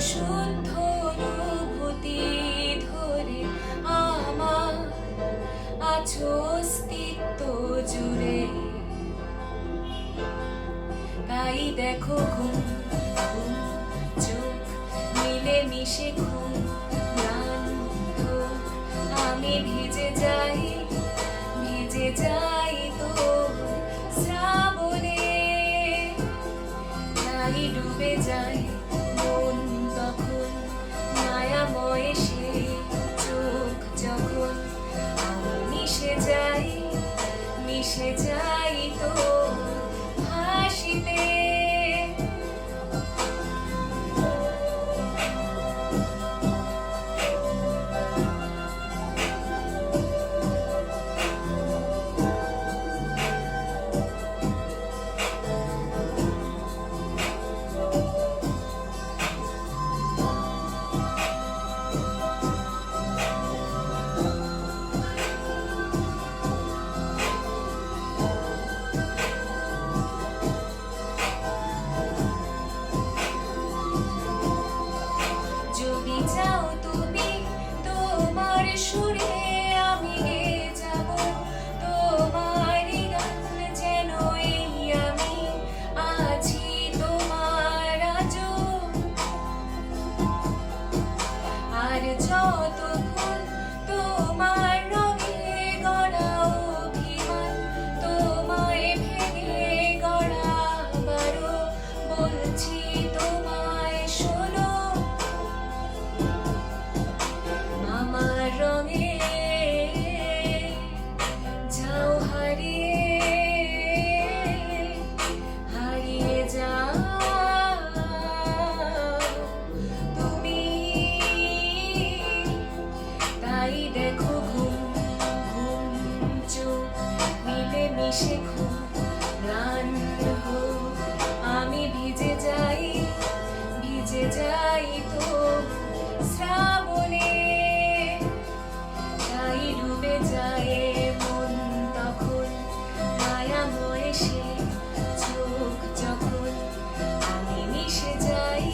শুদ্ধ অনুভূতি ধরে আমার আছো অস্তিত্ব জুড়ে। তাই দেখো ঘুম ঘুম চোখ মিলে মিশে ঘুম প্রাণ হোক, আমি ভিজে যাই তোর শ্রাবণে। তাই ডুবে যায় মন তখন মায়াময় সে চোখ যখন, আমি মিশে যাই তোর হাসিতে। যদি চাও তুমি তোমার সুরে আমি গেয়ে যাব তোমারই গান, যেন এই আমি আছি তোমার আজও। আর যত ফুল তোমার রঙে গড়া অভিমান, তোমায় ভেঙে গড়া আবারও বলছি তোমায় শোনো। আমার রঙে যাও হারিয়ে যাও তুমি। তাই দেখো ঘুম ঘুম চোখ মিলে মিশে ঘুম প্রাণ হোক, আমি ভিজে যাই তো শ্রাবণে। তাই ডুবে যায় মন তখন মায়াময় সে চোখ যখন, আমি মিশে যাই